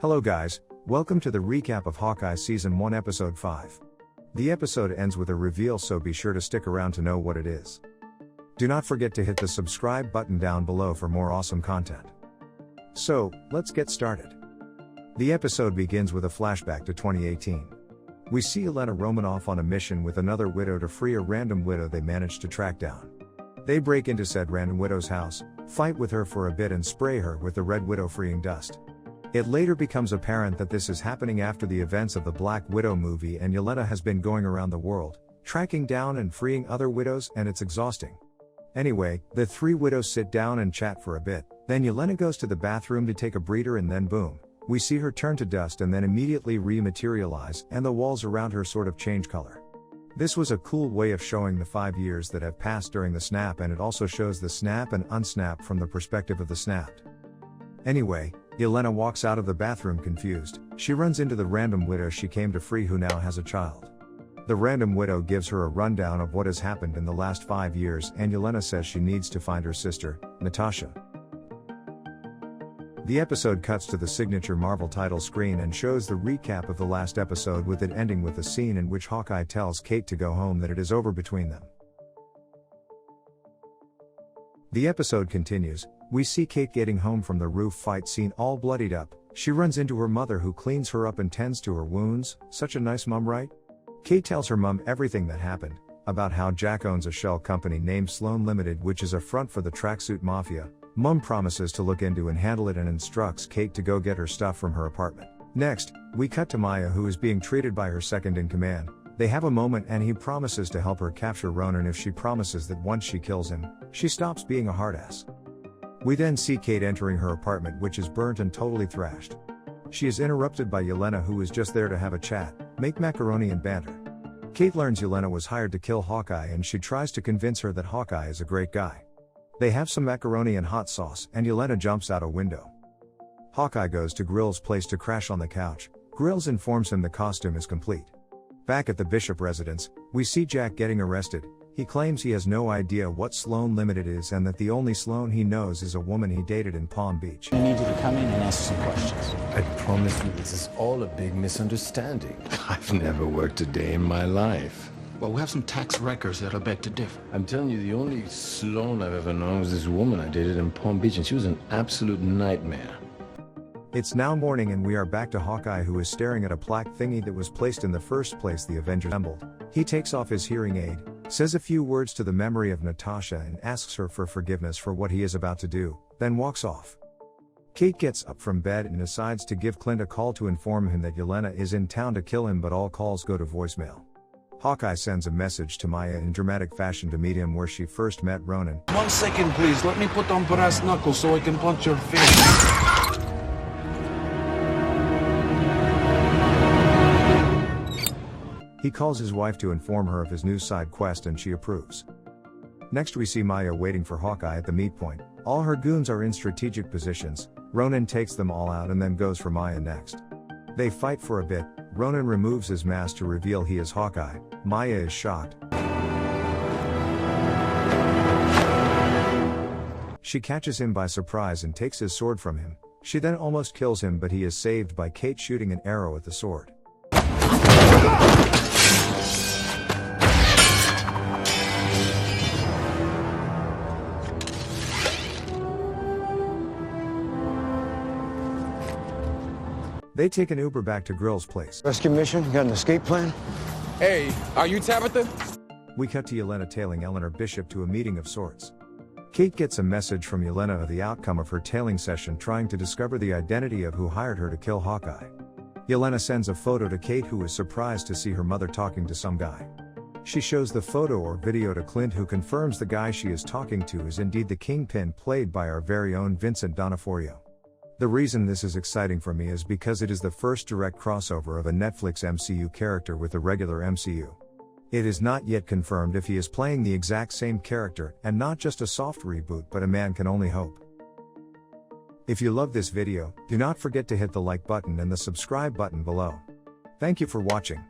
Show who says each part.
Speaker 1: Hello guys, welcome to the recap of Hawkeye Season 1 Episode 5. The episode ends with a reveal, so be sure to stick around to know what it is. Do not forget to hit the subscribe button down below for more awesome content. So, let's get started. The episode begins with a flashback to 2018. We see Yelena Romanoff on a mission with another widow to free a random widow they managed to track down. They break into said random widow's house, fight with her for a bit and spray her with the Red Widow freeing dust. It later becomes apparent that this is happening after the events of the Black Widow movie, and Yelena has been going around the world, tracking down and freeing other widows, and it's exhausting. Anyway, the three widows sit down and chat for a bit, then Yelena goes to the bathroom to take a breather, and then boom, we see her turn to dust and then immediately rematerialize, and the walls around her sort of change color. This was a cool way of showing the 5 years that have passed during the snap, and it also shows the snap and unsnap from the perspective of the snapped. Anyway, Yelena walks out of the bathroom confused. She runs into the random widow she came to free, who now has a child. The random widow gives her a rundown of what has happened in the last 5 years, and Yelena says she needs to find her sister, Natasha. The episode cuts to the signature Marvel title screen and shows the recap of the last episode, with it ending with a scene in which Hawkeye tells Kate to go home, that it is over between them. The episode continues. We see Kate getting home from the roof fight scene all bloodied up. She runs into her mother, who cleans her up and tends to her wounds. Such a nice mom, right? Kate tells her mom everything that happened, about how Jack owns a shell company named Sloan Limited, which is a front for the tracksuit mafia. Mom promises to look into and handle it and instructs Kate to go get her stuff from her apartment. Next, we cut to Maya, who is being treated by her second in command. They have a moment and he promises to help her capture Ronan if she promises that once she kills him, she stops being a hard ass. We then see Kate entering her apartment, which is burnt and totally thrashed. She is interrupted by Yelena, who is just there to have a chat, make macaroni and banter. Kate learns Yelena was hired to kill Hawkeye, and she tries to convince her that Hawkeye is a great guy. They have some macaroni and hot sauce, and Yelena jumps out a window. Hawkeye goes to Grill's place to crash on the couch. Grills informs him the costume is complete. Back at the Bishop residence, we see Jack getting arrested. He claims he has no idea what Sloan Limited is, and that the only Sloan he knows is a woman he dated in Palm Beach.
Speaker 2: I need you to come in and answer some questions.
Speaker 3: I promise you, this is all a big misunderstanding. I've never worked a day in my life.
Speaker 4: Well, we have some tax records that'll beg to differ.
Speaker 3: I'm telling you, the only Sloan I've ever known was this woman I dated in Palm Beach, and she was an absolute nightmare.
Speaker 1: It's now morning, and we are back to Hawkeye, who is staring at a plaque thingy that was placed in the first place the Avengers assembled. He takes off his hearing aid, says a few words to the memory of Natasha, and asks her for forgiveness for what he is about to do, then walks off. Kate gets up from bed and decides to give Clint a call to inform him that Yelena is in town to kill him, but all calls go to voicemail. Hawkeye sends a message to Maya in dramatic fashion to meet him where she first met Ronan.
Speaker 4: 1 second, please. Let me put on brass knuckles so I can punch your face.
Speaker 1: He calls his wife to inform her of his new side quest, and she approves. Next we see Maya waiting for Hawkeye at the meet point. All her goons are in strategic positions. Ronan takes them all out and then goes for Maya next. They fight for a bit. Ronan removes his mask to reveal he is Hawkeye. Maya is shocked. She catches him by surprise and takes his sword from him. She then almost kills him, but he is saved by Kate shooting an arrow at the sword. They take an Uber back to Grill's place.
Speaker 5: Rescue mission? You got an escape plan?
Speaker 6: Hey, are you Tabitha?
Speaker 1: We cut to Yelena tailing Eleanor Bishop to a meeting of sorts. Kate gets a message from Yelena of the outcome of her tailing session, trying to discover the identity of who hired her to kill Hawkeye. Yelena sends a photo to Kate, who is surprised to see her mother talking to some guy. She shows the photo or video to Clint, who confirms the guy she is talking to is indeed the Kingpin, played by our very own Vincent D'Onofrio. The reason this is exciting for me is because it is the first direct crossover of a Netflix MCU character with the regular MCU. It is not yet confirmed if he is playing the exact same character, and not just a soft reboot, but a man can only hope. If you love this video, do not forget to hit the like button and the subscribe button below. Thank you for watching.